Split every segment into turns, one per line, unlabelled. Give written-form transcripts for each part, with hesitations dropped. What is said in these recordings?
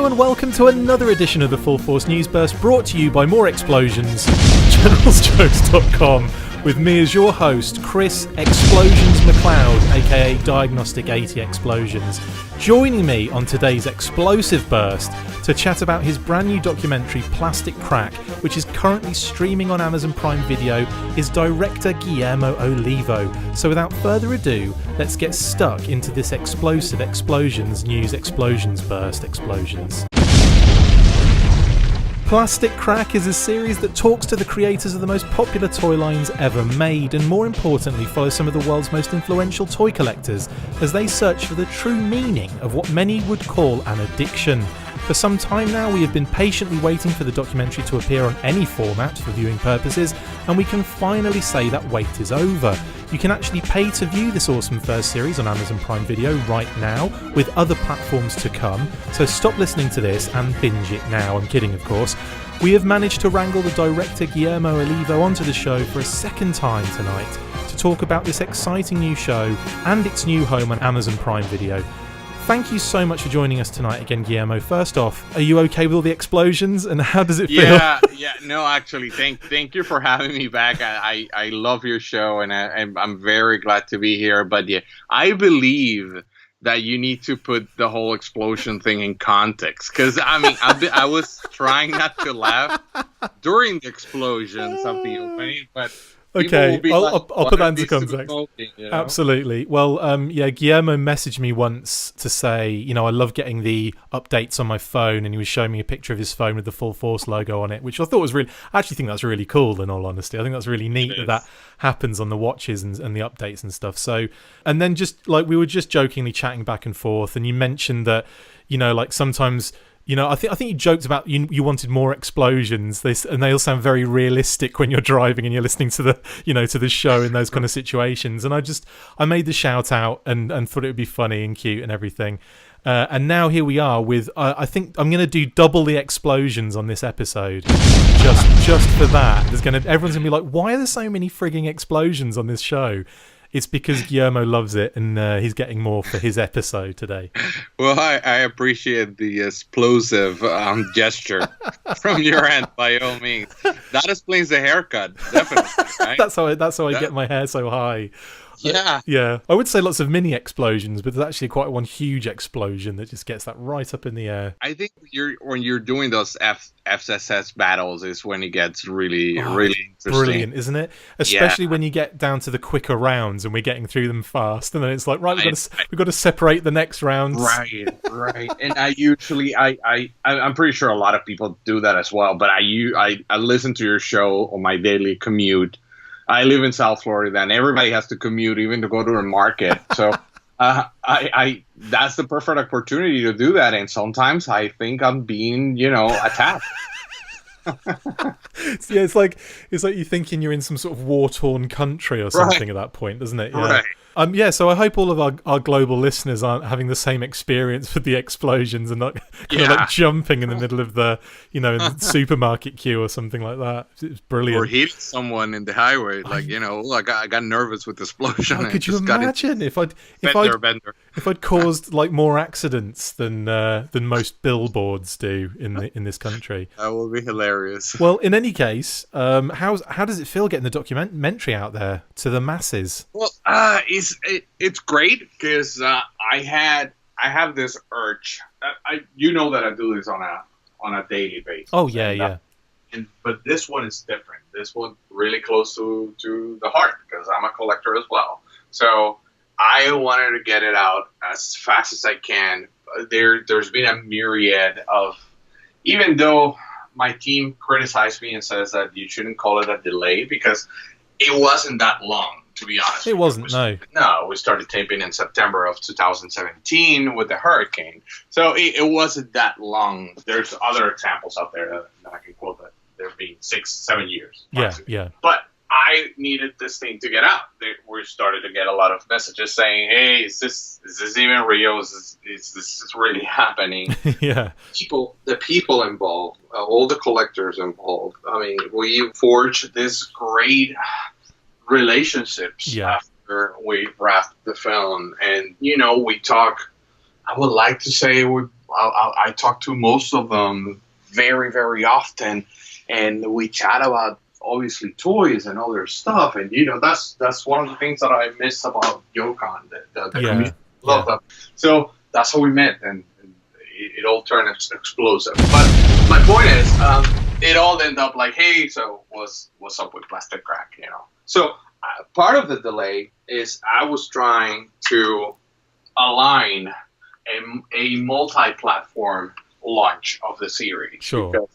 Hello and welcome to another edition of the Full Force News Burst, brought to you by More Explosions, generalsjokes.com, with me as your host, Chris Explosions McLeod, aka Diagnostic 80 Explosions, joining me on today's explosive burst to chat about his brand new documentary Plastic Crack, which is currently streaming on Amazon Prime Video, is director Guillermo Olivo. So without further ado, let's get stuck into this explosive explosions news explosions burst explosions. Plastic Crack is a series that talks to the creators of the most popular toy lines ever made, and more importantly follows some of the world's most influential toy collectors as they search for the true meaning of what many would call an addiction. For some time now we have been patiently waiting for the documentary to appear on any format for viewing purposes, and we can finally say that wait is over. You can actually pay to view this awesome first series on Amazon Prime Video right now, with other platforms to come, so stop listening to this and binge it now. I'm kidding, of course. We have managed to wrangle the director Guillermo Olivo onto the show for a second time tonight to talk about this exciting new show and its new home on Amazon Prime Video. Thank you so much for joining us tonight again, Guillermo. First off, are you okay with all the explosions, and how does it feel?
No, actually, thank you for having me back. I love your show, and I'm very glad to be here. But yeah, I believe that you need to put the whole explosion thing in context, because I mean, I was trying not to laugh during the explosions of the opening, but.
Okay, I'll put that into context.
Smoking, you know?
Absolutely. Well, Guillermo messaged me once to say, I love getting the updates on my phone, and he was showing me a picture of his phone with the Full Force logo on it, which I thought was I actually think that's really cool, in all honesty. I think that's really neat that happens on the watches and the updates and stuff. So, and then just like we were just jokingly chatting back and forth, and you mentioned that, like sometimes... I think you joked about you wanted more explosions. And they all sound very realistic when you're driving and you're listening to the to the show in those kind of situations. And I made the shout out and thought it would be funny and cute and everything. And now here we are with I think I'm going to do double the explosions on this episode, just for that. Everyone's going to be like, why are there so many frigging explosions on this show? It's because Guillermo loves it, and he's getting more for his episode today.
Well, I appreciate the explosive gesture from your end, by all means. That explains the haircut, definitely. Right?
That's how I get my hair so high. Yeah. I would say lots of mini explosions, but there's actually quite one huge explosion that just gets that right up in the air.
I think when you're doing those FSS battles is when it gets really interesting.
Brilliant, isn't it? Especially when you get down to the quicker rounds and we're getting through them fast, and then it's like, right, we've got to separate the next rounds.
Right. And I usually, I'm pretty sure a lot of people do that as well, but I listen to your show on my daily commute. I live in South Florida, and everybody has to commute, even to go to the market. So that's the perfect opportunity to do that. And sometimes I think I'm being, attacked.
It's like you're thinking you're in some sort of war-torn country or something at that point, doesn't it? Yeah.
Right.
So I hope all of our global listeners aren't having the same experience with the explosions and not kind of like jumping in the middle of the, in the supermarket queue or something like that. It's brilliant.
Or hitting someone in the highway, I got nervous with the explosion.
Could you imagine if I'd caused like more accidents than most billboards do in this country?
That will be hilarious.
Well, in any case, how does it feel getting the documentary out there to the masses?
Well, it's great because I have this urge. That I do this on a daily basis.
Oh yeah.
But this one is different. This one really close to the heart because I'm a collector as well. So I wanted to get it out as fast as I can. There's been a myriad of, even though my team criticized me and says that you shouldn't call it a delay because it wasn't that long. To be honest,
it wasn't.
No, we started taping in September of 2017 with the hurricane, so it wasn't that long. There's other examples out there that I can quote that there've been 6-7 years.
Yeah.
But I needed this thing to get out. We started to get a lot of messages saying, "Hey, is this even real? Is this really happening?"
Yeah.
The people involved, all the collectors involved. I mean, we forged this great relationships after we wrapped the film, and we talk. I would like to say we I talk to most of them very, very often, and we chat about obviously toys and other stuff. And that's one of the things that I miss about Yokon, the community. Love that. So that's how we met, and it all turned explosive. But my point is, it all ended up like, hey, so what's up with Plastic Crack? So part of the delay is I was trying to align a multi-platform launch of the series.
Sure.
Because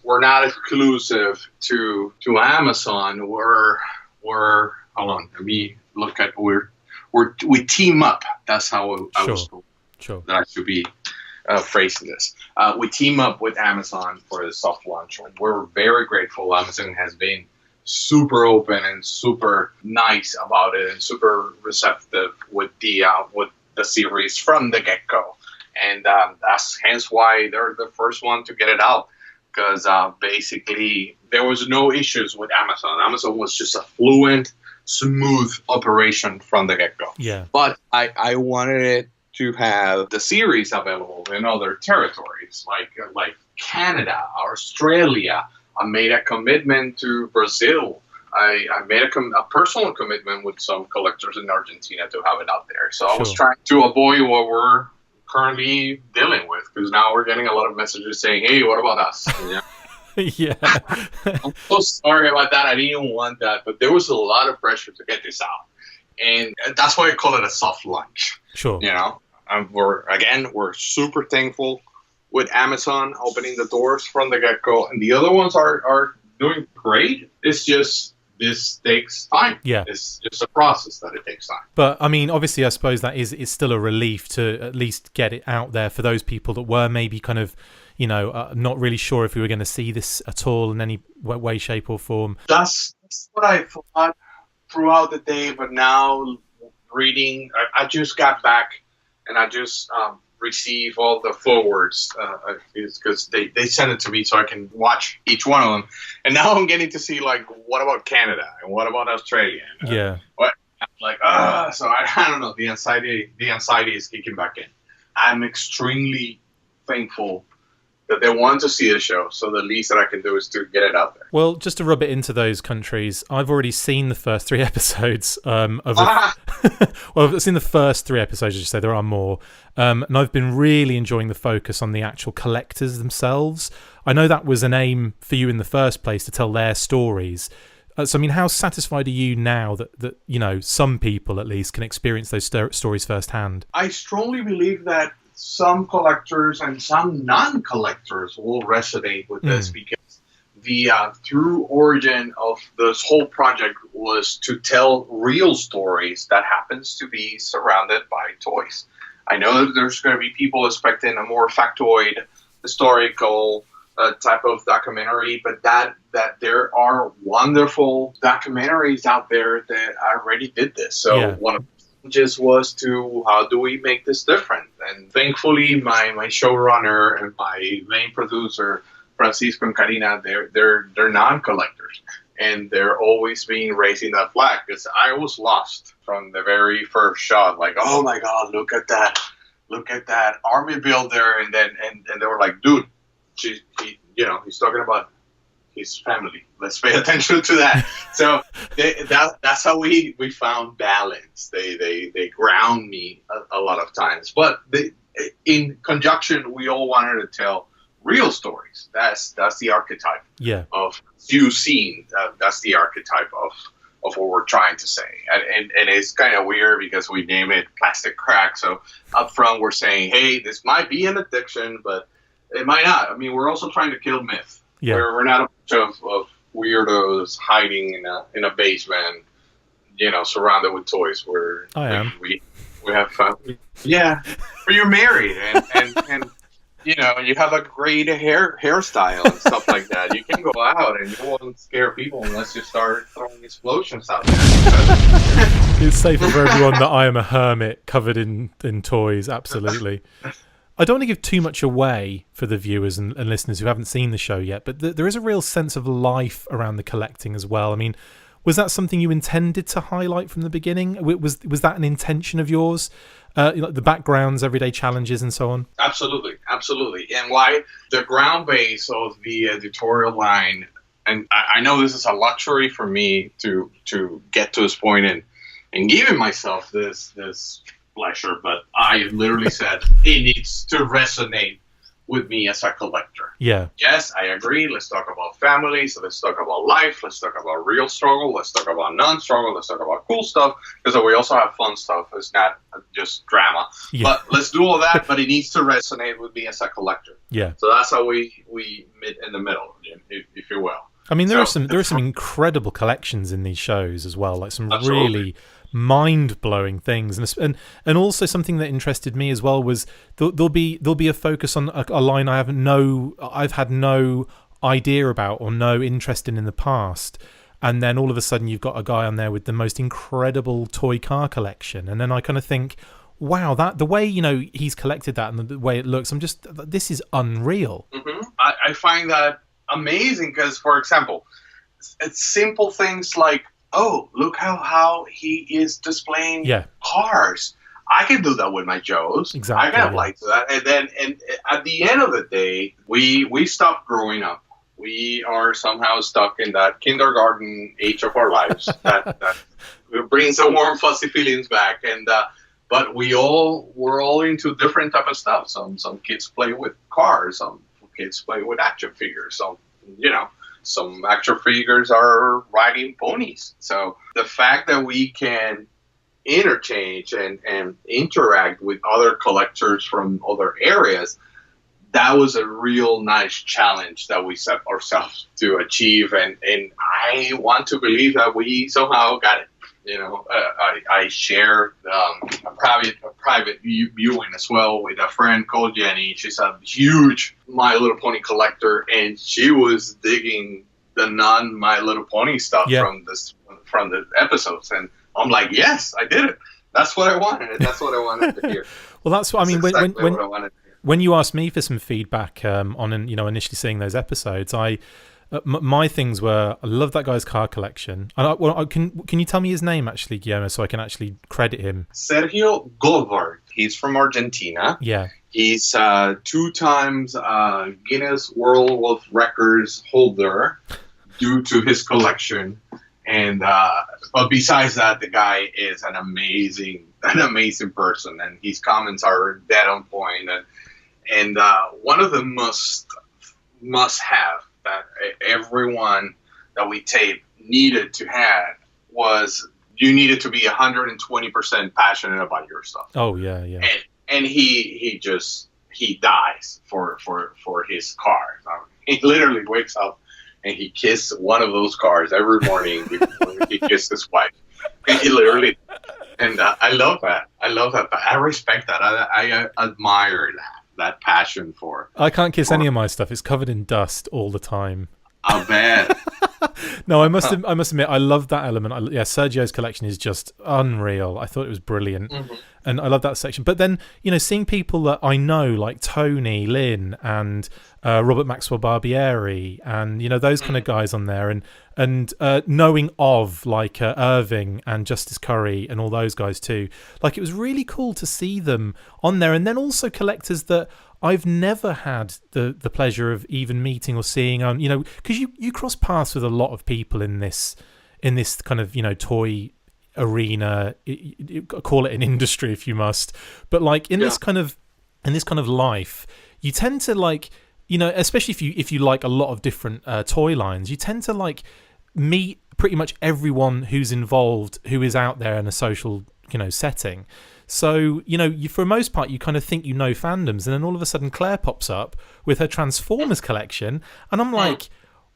we're not exclusive to Amazon. We're hold on. Let me look at we team up. That's how I was told that I should be phrasing this. We team up with Amazon for the soft launch. And we're very grateful. Amazon has been super open and super nice about it, and super receptive with the series from the get-go. And that's hence why they're the first one to get it out. Because basically there was no issues with Amazon. Amazon was just a fluent, smooth operation from the get-go.
Yeah.
But I wanted it to have the series available in other territories, like Canada, Australia. I made a commitment to Brazil. I made a personal commitment with some collectors in Argentina to have it out there. So I was trying to avoid what we're currently dealing with, because now we're getting a lot of messages saying, hey, what about us?
Yeah.
I'm so sorry about that. I didn't want that, but there was a lot of pressure to get this out, and that's why I call it a soft launch.
Sure.
We're super thankful with Amazon opening the doors from the get-go, and the other ones are doing great. It's just this takes time.
Yeah.
It's just a process that it takes time.
But I mean, obviously, I suppose that is still a relief to at least get it out there for those people that were maybe kind of, not really sure if we were going to see this at all in any way, shape, or form.
That's what I thought throughout the day. But now reading, I just got back and I just receive all the forwards because they send it to me so I can watch each one of them. And now I'm getting to see, like, what about Canada and what about Australia?
Yeah.
So I don't know. The anxiety is kicking back in. I'm extremely thankful that they want to see the show, so the least that I can do is to get it out there.
Well, just to rub it into those countries, I've already seen the first 3 episodes well, I've seen the first 3 episodes, as you say, there are more. And I've been really enjoying the focus on the actual collectors themselves. I know that was an aim for you in the first place, to tell their stories. So, I mean, how satisfied are you now that some people at least can experience those stories firsthand?
I strongly believe that some collectors and some non-collectors will resonate with this, because the true origin of this whole project was to tell real stories that happens to be surrounded by toys. I know that there's going to be people expecting a more factoid, historical type of documentary, but that there are wonderful documentaries out there that already did this. So one of just was to, how do we make this different? And thankfully, my showrunner and my main producer, Francisco and Karina, they're non-collectors, and they're always being raising that flag, because I was lost from the very first shot. Like, oh my God, look at that army builder, and they were like, dude, he's talking about his family. Let's pay attention to that. So that's how we found balance. They ground me a lot of times, but in conjunction, we all wanted to tell real stories. That's the archetype of you seen. That's the archetype of what we're trying to say. And it's kind of weird because we name it Plastic Crack. So up front, we're saying, hey, this might be an addiction, but it might not. I mean, we're also trying to kill myth. Yeah. We're not a bunch of weirdos hiding in a basement, surrounded with toys. We have fun. Yeah, but you're married and you have a great hairstyle and stuff like that. You can go out and you won't scare people unless you start throwing explosions out there.
It's safer for everyone that I am a hermit covered in toys. Absolutely. I don't want to give too much away for the viewers and listeners who haven't seen the show yet, but there is a real sense of life around the collecting as well. I mean, Was that something you intended to highlight from the beginning? Was that an intention of yours? The backgrounds, everyday challenges, and so on?
Absolutely, absolutely. And why the ground base of the editorial line, and I know this is a luxury for me to get to this point and giving myself this pleasure, but I literally said it needs to resonate with me as a collector.
Yeah.
Yes, I agree. Let's talk about families. Let's talk about life. Let's talk about real struggle. Let's talk about non-struggle. Let's talk about cool stuff, because we also have fun stuff. It's not just drama.
Yeah.
But let's do all that, but it needs to resonate with me as a collector.
Yeah.
So that's how we meet in the middle, if you will.
I mean, there are some incredible collections in these shows as well, like some
Absolutely.
really mind-blowing things, and also something that interested me as well was there'll be a focus on a line I've had no idea about or no interest in the past, and then all of a sudden you've got a guy on there with the most incredible toy car collection, and then I kind of think, wow, that the way he's collected that and the way it looks, this is unreal.
Mm-hmm. I find that amazing because, for example, it's simple things like, oh, look how he is displaying cars. I can do that with my Joes.
Exactly.
I can apply to that. And at the end of the day, we stopped growing up. We are somehow stuck in that kindergarten age of our lives that brings the warm, fuzzy feelings back. And but we're all into different type of stuff. Some kids play with cars. Some kids play with action figures. Some action figures are riding ponies. So the fact that we can interchange and interact with other collectors from other areas, that was a real nice challenge that we set ourselves to achieve. And I want to believe that we somehow got it. I share a private viewing as well with a friend called Jenny. She's a huge My Little Pony collector, and she was digging the non-My Little Pony stuff from the episodes. And I'm like, yes, I did it. That's what I wanted. That's what I wanted to hear.
Well, that's what I mean.
Exactly what I wanted to hear.
When you asked me for some feedback on initially seeing those episodes, my things were, I love that guy's car collection. Can you tell me his name actually, Guillermo, so I can actually credit him?
Sergio Goldberg. He's from Argentina.
Yeah.
He's 2 times Guinness World Records holder due to his collection. And but besides that, the guy is an amazing person, and his comments are dead on point. And one of the must have that everyone that we tape needed to have was you needed to be 120% passionate about your stuff.
Oh yeah.
And he dies for his car. He literally wakes up and he kisses one of those cars every morning before he kisses his wife. And he literally, and I love that. I respect that. I admire that passion for.
I can't kiss any of my stuff. It's covered in dust all the time.
Oh man.
No, I must admit, I love that element. Sergio's collection is just unreal. I thought it was brilliant, and I love that section. But then, seeing people that I know, like Tony, Lynn, and Robert Maxwell Barbieri, and those kind of guys on there, and knowing of like Irving and Justice Curry and all those guys too. Like, it was really cool to see them on there, and then also collectors that I've never had the pleasure of even meeting or seeing on, because you cross paths with a lot of people in this kind of, toy arena, call it an industry if you must, but like in this kind of life, you tend to like, especially if you like a lot of different toy lines, you tend to like meet pretty much everyone who's involved, who is out there in a social, setting. So, for the most part, you kind of think fandoms, and then all of a sudden Claire pops up with her Transformers collection, and I'm like,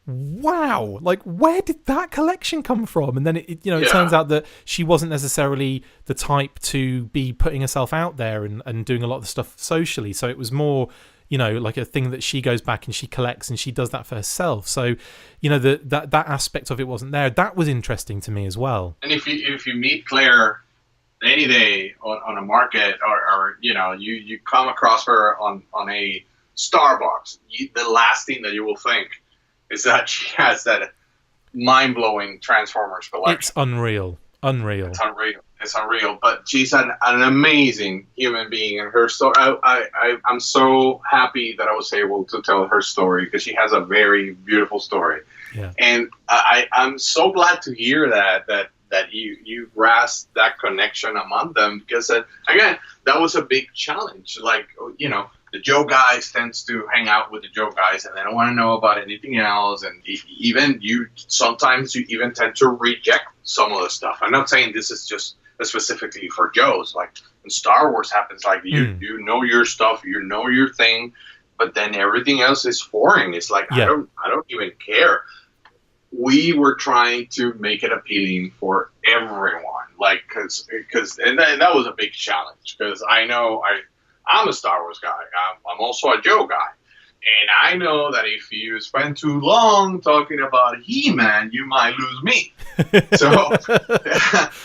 wow, like, where did that collection come from? And then it turns out that she wasn't necessarily the type to be putting herself out there and doing a lot of the stuff socially. So it was more, like a thing that she goes back and she collects and she does that for herself. So, that aspect of it wasn't there. That was interesting to me as well.
And if you meet Claire any day on a market or you come across her on a Starbucks, the last thing that you will think is that she has that mind-blowing Transformers collection.
It's unreal.
It's unreal. It's unreal. But she's an amazing human being, and her story. I'm so happy that I was able to tell her story because she has a very beautiful story.
Yeah.
And I'm so glad to hear that you grasped that connection among them, because again, that was a big challenge. Like, you know, the Joe guys tends to hang out with the Joe guys and they don't want to know about anything else. And sometimes you even tend to reject some of the stuff. I'm not saying this is just specifically for Joes. Like in Star Wars happens, like you know your stuff, you know your thing, but then everything else is foreign. It's like, I don't even care. We were trying to make it appealing for everyone, like, because that was a big challenge, because I know I'm a Star Wars guy. I'm also a Joe guy. And I know that if you spend too long talking about He-Man, you might lose me. So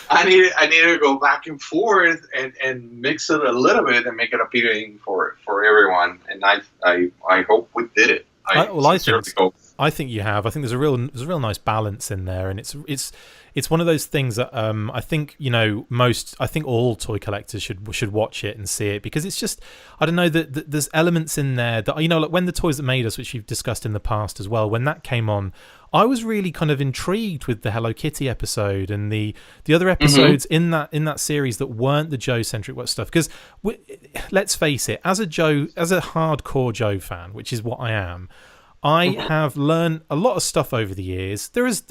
I needed to go back and forth and mix it a little bit and make it appealing for everyone. And I hope we did it.
I think you have. I think there's a real nice balance in there, and it's one of those things that I think, you know, I think all toy collectors should watch it and see it, because it's just, I don't know, that there's elements in there that, you know, like when The Toys That Made Us, which you've discussed in the past as well, when that came on, I was really kind of intrigued with the Hello Kitty episode and the other episodes in that series that weren't the Joe-centric stuff. Because let's face it, as a hardcore Joe fan, which is what I am, I have learned a lot of stuff over the years. There's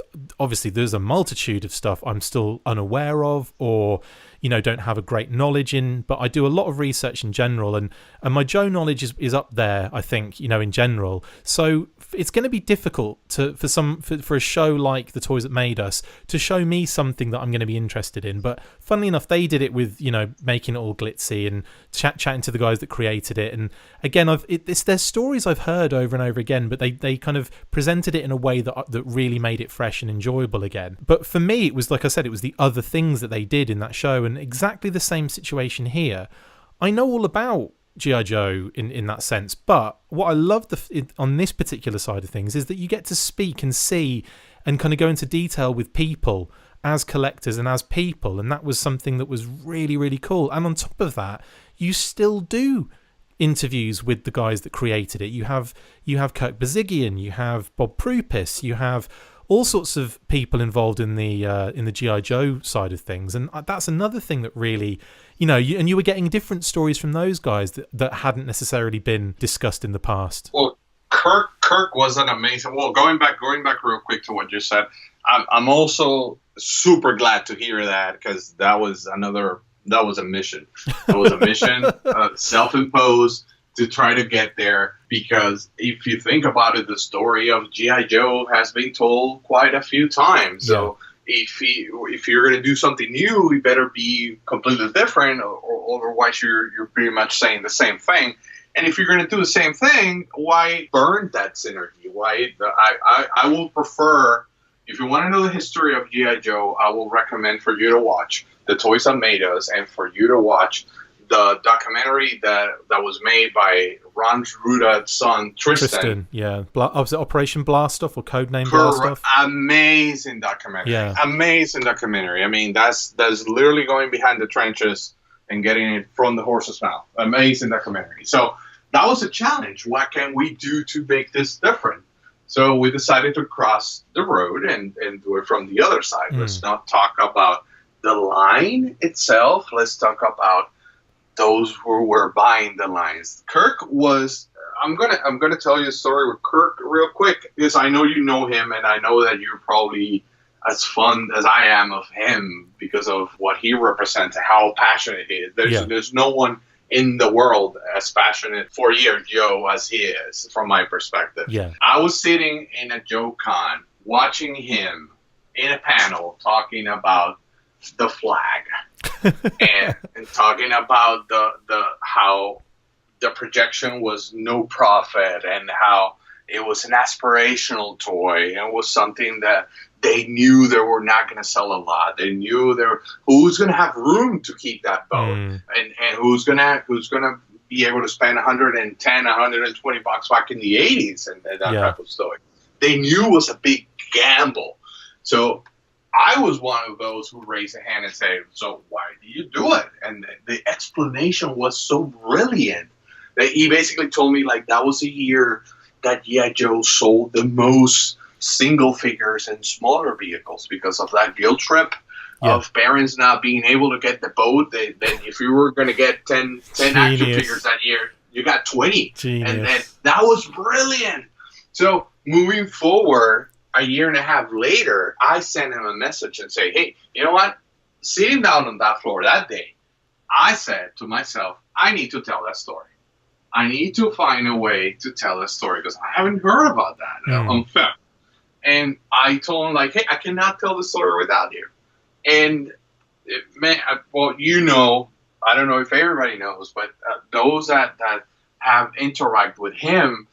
a multitude of stuff I'm still unaware of, or, you know, don't have a great knowledge in, but I do a lot of research in general, and my Joe knowledge is up there, I think, you know, in general. So it's going to be difficult for a show like The Toys That Made Us to show me something that I'm going to be interested in. But funnily enough, they did it with, you know, making it all glitzy and chatting to the guys that created it. And again, there's stories I've heard over and over again, but they kind of presented it in a way that really made it fresh and enjoyable again. But for me, it was, like I said, it was the other things that they did in that show, and exactly the same situation here. I know all about G.I. Joe in that sense, but what I love on this particular side of things is that you get to speak and see and kind of go into detail with people as collectors and as people, and that was something that was really, really cool. And on top of that, you still do interviews with the guys that created it. You have Kirk Bazigian, you have Bob Prupis, you have all sorts of people involved in the G.I. Joe side of things, and that's another thing that really, you know, you were getting different stories from those guys that hadn't necessarily been discussed in the past.
Well, Kirk was an amazing. Well, going back real quick to what you said, I'm also super glad to hear that, because that was a mission. That was a mission, self-imposed, to try to get there. Because if you think about it, the story of G.I. Joe has been told quite a few times. Yeah. So if you're going to do something new, you better be completely different, or otherwise you're pretty much saying the same thing. And if you're going to do the same thing, why burn that synergy? I will prefer, if you want to know the history of G.I. Joe, I will recommend for you to watch The Toys That Made Us, and for you to watch the documentary that was made by Ron Rudad's son, Tristan.
Yeah. Was it Operation Blast Off or Codename Blast Off?
Amazing documentary.
Yeah.
Amazing documentary. I mean, that's literally going behind the trenches and getting it from the horse's mouth. Amazing documentary. So that was a challenge. What can we do to make this different? So we decided to cross the road and do it from the other side. Let's not talk about the line itself. Let's talk about those who were buying the lines. Kirk was. I'm gonna tell you a story with Kirk real quick, because I know you know him, and I know that you're probably as fond as I am of him because of what he represents and how passionate he is. There's no one in the world as passionate for G.I. Joe as he is, from my perspective.
Yeah.
I was sitting in a Joe Con watching him in a panel talking about the flag and talking about the how the projection was no profit, and how it was an aspirational toy, and it was something that they knew they were not going to sell a lot. They knew who's going to have room to keep that boat, and who's going to be able to spend $110, $120 back in the 80s and that type of story. They knew it was a big gamble. So I was one of those who raised a hand and said, "So why do you do it?" And the explanation was so brilliant that he basically told me like that was a year that G.I. Joe sold the most single figures and smaller vehicles because of that guilt trip of parents not being able to get the boat. Then if you were going to get 10 action figures that year, you got 20. And that was brilliant. So moving forward, a year and a half later, I sent him a message and say, "Hey, you know what? Sitting down on that floor that day, I said to myself, I need to tell that story. I need to find a way to tell that story because I haven't heard about that on film." And I told him, like, "Hey, I cannot tell the story without you." And, well, you know, I don't know if everybody knows, but those that have interacted with him,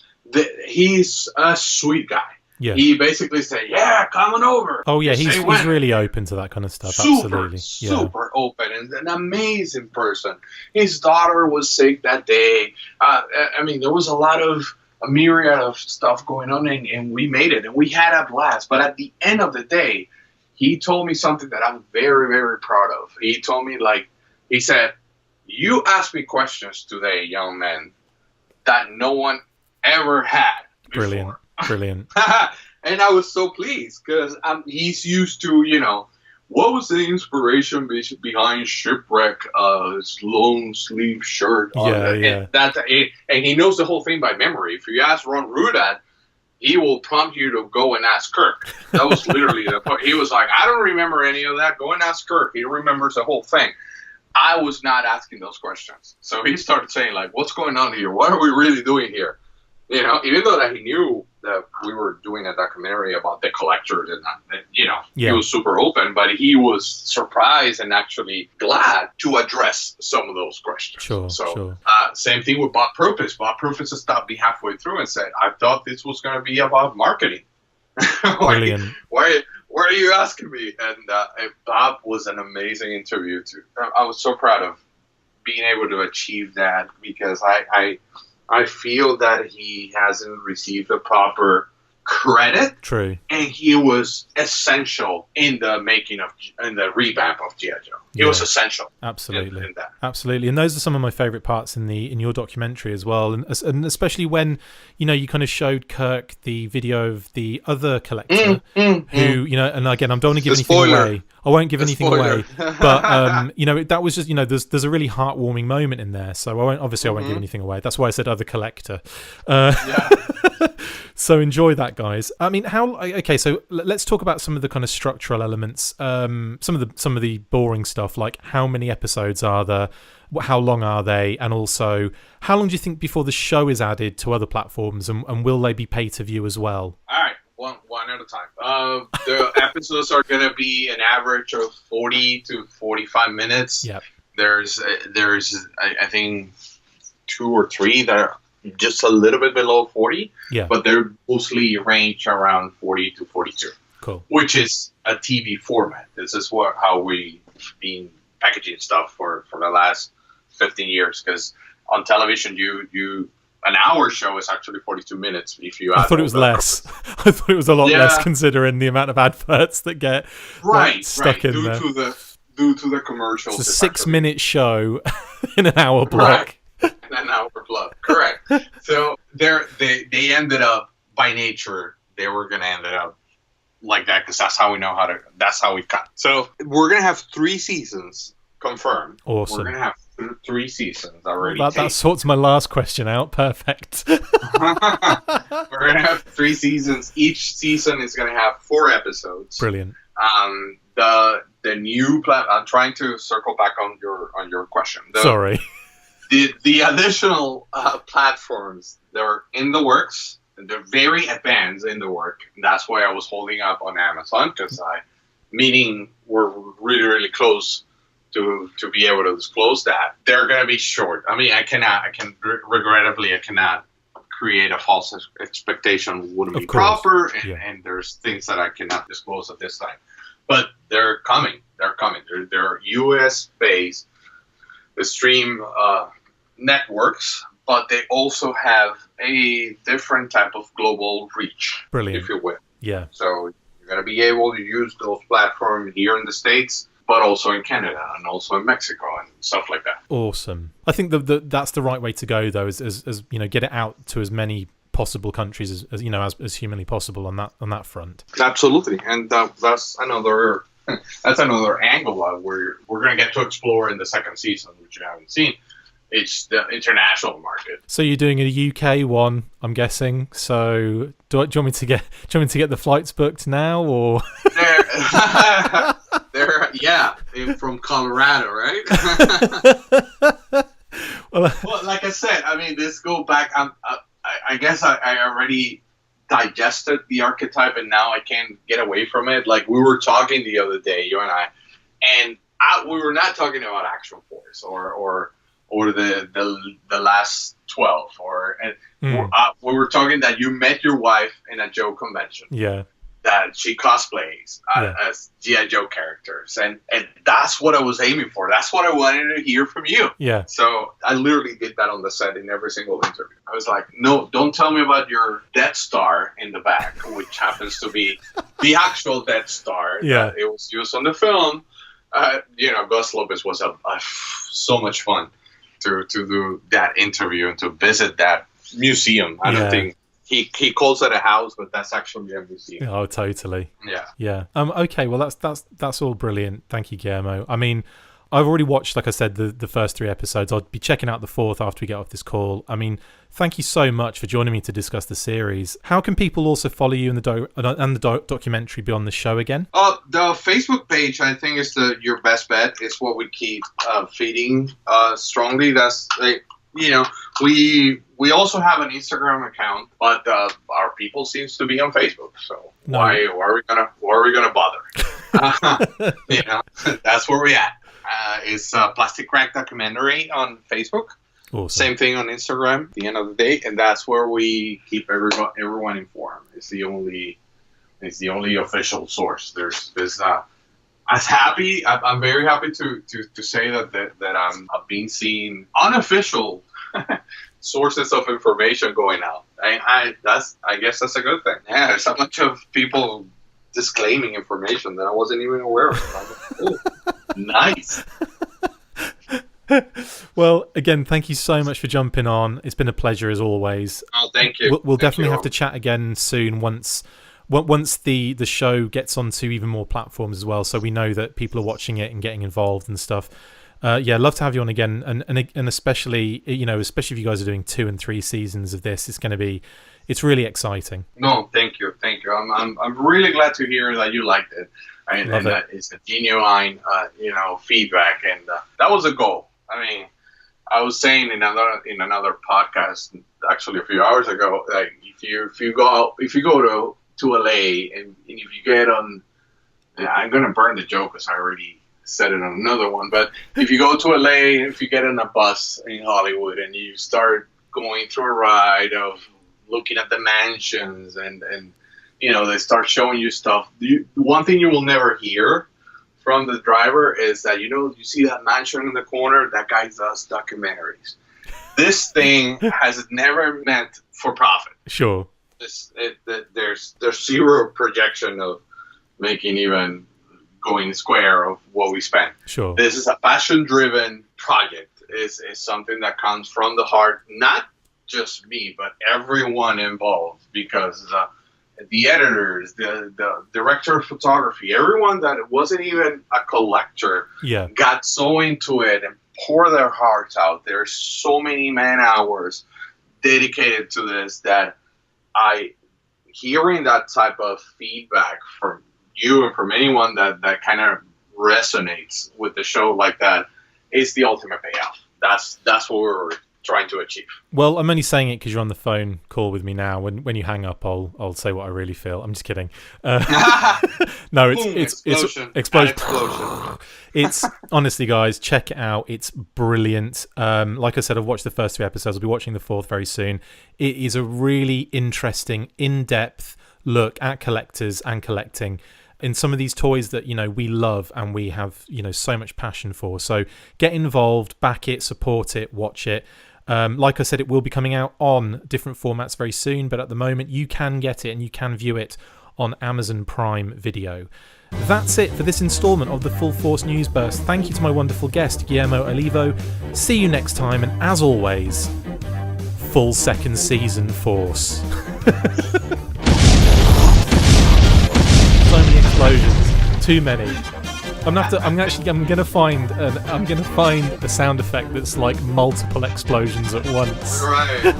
he's a sweet guy. Yeah. He basically said, "Yeah, come on over."
Oh, yeah, he's really open to that kind of stuff.
Super open, and an amazing person. His daughter was sick that day. I mean, there was a myriad of stuff going on, and we made it, and we had a blast. But at the end of the day, he told me something that I'm very, very proud of. He told me, he said, "You asked me questions today, young man, that no one ever had before."
Brilliant.
And I was so pleased because he's used to, what was the inspiration behind Shipwreck, his long sleeve shirt? And he knows the whole thing by memory. If you ask Ron Rudat, he will prompt you to go and ask Kirk. That was literally the point. He was like, "I don't remember any of that. Go and ask Kirk. He remembers the whole thing." I was not asking those questions. So he started saying, like, "What's going on here? What are we really doing here?" Even though that he knew that we were doing a documentary about the collectors and he was super open, but he was surprised and actually glad to address some of those questions.
Sure.
Same thing with Bob Purpose. Bob Purpose stopped me halfway through and said, "I thought this was going to be about marketing."
Brilliant.
Why are you asking me? And Bob was an amazing interview too. I was so proud of being able to achieve that because I feel that he hasn't received the proper credit.
True.
And he was essential in the the revamp of G.I. Joe. He was essential.
Absolutely.
In that.
Absolutely. And those are some of my favorite parts in your documentary as well. And especially when, you kind of showed Kirk the video of the other collector who, and again, I don't want to give anything away. I won't give anything away. But, that was just, there's a really heartwarming moment in there. So I won't give anything away. That's why I said other collector. So enjoy that, guys. I mean, so let's talk about some of the kind of structural elements, some of the boring stuff, like how many episodes are there, how long are they, and also how long do you think before the show is added to other platforms, and will they be pay to view as well?
All right, one at a time. The episodes are going to be an average of 40 to 45 minutes.
Yeah.
There's I think 2 or 3 that are just a little bit below 40, but they're mostly range around 40 to 42.
Cool.
Which is a TV format. This is how we've been packaging stuff for the last 15 years. Because on television, an hour show is actually 42 minutes. If you,
I thought it was less. I thought it was a lot less considering the amount of adverts that get stuck in there.
Due to the commercials,
it's a 6-minute show in an hour block.
An hour block, correct. So they ended up by nature. They were going to end up like that because that's how we know that's how we cut. So we're going to have 3 seasons confirmed.
Awesome.
We're going to have 3 seasons already.
That sorts my last question out. Perfect.
We're going to have 3 seasons. Each season is going to have 4 episodes.
Brilliant.
The new I'm trying to circle back on your question.
Sorry.
The additional platforms that are in the works. They're very advanced in the work. That's why I was holding up on Amazon because meaning we're really, really close to be able to disclose that. They're going to be short. I mean, regrettably, I cannot create a false expectation. Wouldn't be proper. And there's things that I cannot disclose at this time. But they're coming. They're US based stream networks, but they also have a different type of global reach.
Brilliant.
If you will.
Yeah.
So you're going to be able to use those platforms here in the States, but also in Canada and also in Mexico and stuff like that.
Awesome. I think that's the right way to go, though, as get it out to as many possible countries as humanly possible on that front.
Absolutely, and that's another angle where we're going to get to explore in the second season, which you haven't seen. It's the international market.
So you're doing a UK one, I'm guessing. So do you want me to get the flights booked now, or?
Yeah, from Colorado, right? Well, like I said, I mean, this go back. I guess I already digested the archetype, and now I can't get away from it. Like we were talking the other day, you and I, we were not talking about Action Force or the last 12 we were talking that you met your wife in a Joe convention.
Yeah.
That she cosplays as G.I. Joe characters. And that's what I was aiming for. That's what I wanted to hear from you.
Yeah.
So I literally did that on the set in every single interview. I was like, no, don't tell me about your Death Star in the back, which happens to be the actual Death Star.
Yeah.
It was used on the film. Gus Lopez was so much fun to do that interview and to visit that museum. I don't think he calls it a house, but that's actually a museum.
Oh, totally.
Yeah.
Okay. Well, that's all brilliant. Thank you, Guillermo. I mean, I've already watched, like I said, the first 3 episodes. I'll be checking out the 4th after we get off this call. I mean, thank you so much for joining me to discuss the series. How can people also follow you in the documentary Beyond the Show again?
The Facebook page, I think, is your best bet. It's what we keep feeding strongly. That's we also have an Instagram account, but our people seems to be on Facebook. So why are we gonna bother? That's where we at. It's Plastic Crack Documentary on Facebook.
Awesome. Same
thing on Instagram at the end of the day, and that's where we keep everyone informed. It's the only official source. There's I'm very happy to say that I've been seeing unofficial sources of information going out. I guess that's a good thing. Yeah, there's a bunch of people disclaiming information that I wasn't even aware of. I'm like, oh, nice.
Well, again, thank you so much for jumping on. It's been a pleasure as always.
Oh, thank you.
We'll definitely have to chat again soon once the show gets onto even more platforms as well, so we know that people are watching it and getting involved and stuff. Love to have you on again, and especially if you guys are doing 2 and 3 seasons of this, it's really exciting.
No, thank you. I'm really glad to hear that you liked it, and that it's a genuine feedback, and that was a goal. I mean, I was saying in another podcast actually a few hours ago, like if you go to LA and if you get on, I'm gonna burn the joke because I already said it on another one, but if you go to LA, if you get on a bus in Hollywood and you start going through a ride of looking at the mansions and they start showing you stuff, one thing you will never hear from the driver is that you see that mansion in the corner, that guy does documentaries. This thing has never meant for profit.
Sure.
There's zero projection of making even going square of what we spent.
Sure.
This is a passion-driven project. It's something that comes from the heart, not just me, but everyone involved, because the editors, the director of photography, everyone that wasn't even a collector got so into it and poured their hearts out. There's so many man-hours dedicated to this that hearing that type of feedback from you and from anyone that kind of resonates with the show like that is the ultimate payoff. That's what we're trying to achieve.
Well, I'm only saying it because you're on the phone call with me now. When you hang up, I'll say what I really feel. I'm just kidding. No, it's explosion. It's honestly, guys, check it out. It's brilliant. Like I said, I've watched the first 3 episodes. I'll be watching the 4th very soon. It is a really interesting, in-depth look at collectors and collecting in some of these toys that we love and we have so much passion for. So get involved, back it, support it, watch it. Like I said, it will be coming out on different formats very soon, but at the moment you can get it and you can view it on Amazon Prime Video. That's it for this instalment of the Full Force News Burst. Thank you to my wonderful guest, Guillermo Olivo. See you next time, and as always, full second season force. So many explosions, too many. I'm gonna find a sound effect that's like multiple explosions at once.
Right.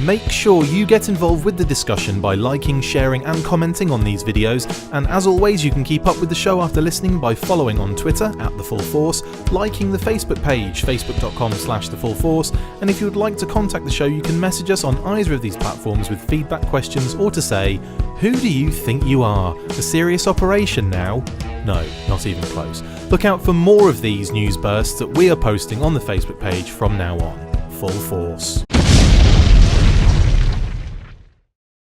Make sure you get involved with the discussion by liking, sharing and commenting on these videos, and as always you can keep up with the show after listening by following on Twitter @TheFullForce, liking the Facebook page facebook.com/TheFullForce, and if you would like to contact the show you can message us on either of these platforms with feedback, questions or to say, who do you think you are? A serious operation now? No, not even close. Look out for more of these news bursts that we are posting on the Facebook page from now on. Full Force.